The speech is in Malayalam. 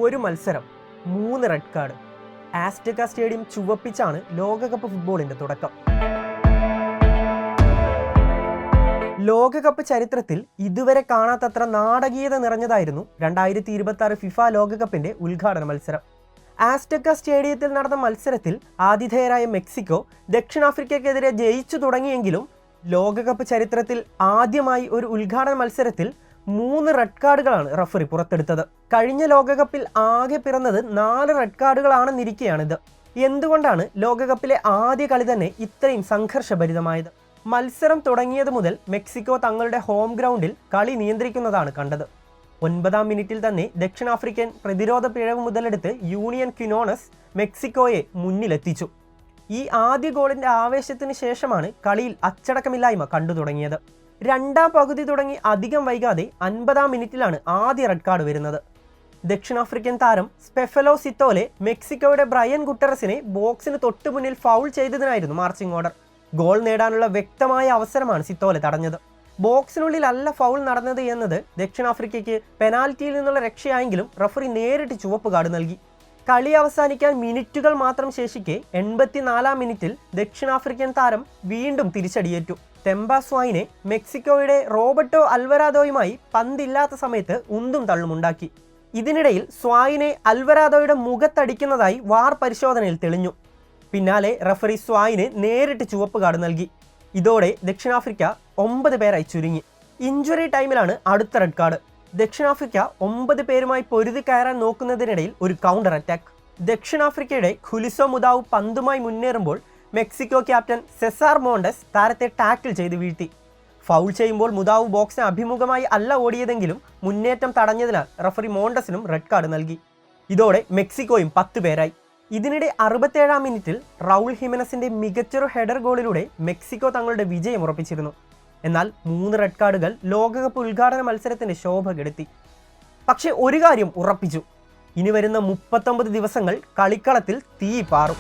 ഒരു മത്സരം, 3 റെഡ് കാർഡ്. ആസ്റ്റക സ്റ്റേഡിയം ചുവപ്പിച്ചാണ് ലോകകപ്പ് ഫുട്ബോളിന്റെ തുടക്കം. ലോകകപ്പ് ചരിത്രത്തിൽ ഇതുവരെ കാണാത്തത്ര നാടകീയത നിറഞ്ഞതായിരുന്നു 2026 ഫിഫ ലോകകപ്പിന്റെ ഉദ്ഘാടന മത്സരം. ആസ്റ്റക സ്റ്റേഡിയത്തിൽ നടന്ന മത്സരത്തിൽ ആതിഥേയരായ മെക്സിക്കോ ദക്ഷിണാഫ്രിക്കയ്ക്കെതിരെ ജയിച്ചു തുടങ്ങിയെങ്കിലും ലോകകപ്പ് ചരിത്രത്തിൽ ആദ്യമായി ഒരു ഉദ്ഘാടന മത്സരത്തിൽ 3 റെഡ് കാർഡുകളാണ് റഫറി പുറത്തെടുത്തത്. കഴിഞ്ഞ ലോകകപ്പിൽ ആകെ പിറന്നത് 4 റെഡ് കാർഡുകളാണെന്നിരിക്കെയാണിത്. എന്തുകൊണ്ടാണ് ലോകകപ്പിലെ ആദ്യ കളി തന്നെ ഇത്രയും സംഘർഷഭരിതമായത്? മത്സരം തുടങ്ങിയത് മുതൽ മെക്സിക്കോ തങ്ങളുടെ ഹോം ഗ്രൗണ്ടിൽ കളി നിയന്ത്രിക്കുന്നതാണ് കണ്ടത്. 9-ാം മിനിറ്റിൽ തന്നെ ദക്ഷിണാഫ്രിക്കൻ പ്രതിരോധ പിഴവ് മുതലെടുത്ത് യൂണിയൻ ക്വിനോണസ് മെക്സിക്കോയെ മുന്നിലെത്തിച്ചു. ഈ ആദ്യ ഗോളിന്റെ ആവേശത്തിന് ശേഷമാണ് കളിയിൽ അച്ചടക്കമില്ലായ്മ കണ്ടു തുടങ്ങിയത്. രണ്ടാം പകുതി തുടങ്ങി അധികം വൈകാതെ 50-ാം മിനിറ്റിലാണ് ആദ്യ റെഡ് കാർഡ് വരുന്നത്. ദക്ഷിണാഫ്രിക്കൻ താരം സ്പെഫലോ സിത്തോലെ മെക്സിക്കോയുടെ ബ്രയൻ ഗുട്ടറസിനെ ബോക്സിന് തൊട്ടു മുന്നിൽ ഫൗൾ ചെയ്തതിനായിരുന്നു മാർച്ചിങ് ഓർഡർ. ഗോൾ നേടാനുള്ള വ്യക്തമായ അവസരമാണ് സിത്തോലെ തടഞ്ഞത്. ബോക്സിനുള്ളിലല്ല ഫൗൾ നടന്നത് എന്നത് ദക്ഷിണാഫ്രിക്കയ്ക്ക് പെനാൽറ്റിയിൽ നിന്നുള്ള രക്ഷയായെങ്കിലും റഫറി നേരിട്ട് ചുവപ്പ് കാർഡ് നൽകി. കളി അവസാനിക്കാൻ മിനിറ്റുകൾ മാത്രം ശേഷിക്കെ 84-ാം മിനിറ്റിൽ ദക്ഷിണാഫ്രിക്കൻ താരം വീണ്ടും തിരിച്ചടിയേറ്റു. തെമ്പ സ്വായിനെ മെക്സിക്കോയുടെ റോബർട്ടോ അൽവരാദോയുമായി പന്തില്ലാത്ത സമയത്ത് ഉന്തും തള്ളുമുണ്ടാക്കി. ഇതിനിടയിൽ സ്വായിനെ അൽവരാദോയുടെ മുഖത്തടിക്കുന്നതായി വാർ പരിശോധനയിൽ തെളിഞ്ഞു. പിന്നാലെ റഫറി സ്വായിന് നേരിട്ട് ചുവപ്പ് കാർഡ് നൽകി. ഇതോടെ ദക്ഷിണാഫ്രിക്ക 9 പേരായി ചുരുങ്ങി. ഇഞ്ചുറി ടൈമിലാണ് അടുത്ത റെഡ് കാർഡ്. ദക്ഷിണാഫ്രിക്ക 9 പേരുമായി പൊരുതി കയറാൻ നോക്കുന്നതിനിടയിൽ ഒരു കൗണ്ടർ അറ്റാക്ക്. ദക്ഷിണാഫ്രിക്കയുടെ ഖുലിസോ മുദാവ് പന്തുമായി മുന്നേറുമ്പോൾ മെക്സിക്കോ ക്യാപ്റ്റൻ സെസാർ മോണ്ടസ് താരത്തെ ടാക്കിൾ ചെയ്ത് വീഴ്ത്തി. ഫൗൾ ചെയ്യുമ്പോൾ മുദാവ് ബോക്സിന് അഭിമുഖമായി അല്ല ഓടിയതെങ്കിലും മുന്നേറ്റം തടഞ്ഞതിനാൽ റഫറി മോണ്ടസിനും റെഡ് കാർഡ് നൽകി. ഇതോടെ മെക്സിക്കോയും 10 പേരായി. ഇതിനിടെ 67-ാം മിനിറ്റിൽ റൗൾ ഹിമെനസിന്റെ മികച്ചൊരു ഹെഡർ ഗോളിലൂടെ മെക്സിക്കോ തങ്ങളുടെ വിജയം ഉറപ്പിച്ചിരുന്നു. എന്നാൽ 3 റെഡ് കാർഡുകൾ ലോകകപ്പ് ഉദ്ഘാടന മത്സരത്തിന്റെ ശോഭ കെടുത്തി. പക്ഷേ ഒരു കാര്യം ഉറപ്പിച്ചു, ഇനി വരുന്ന 39 ദിവസങ്ങൾ കളിക്കളത്തിൽ തീ പാറും.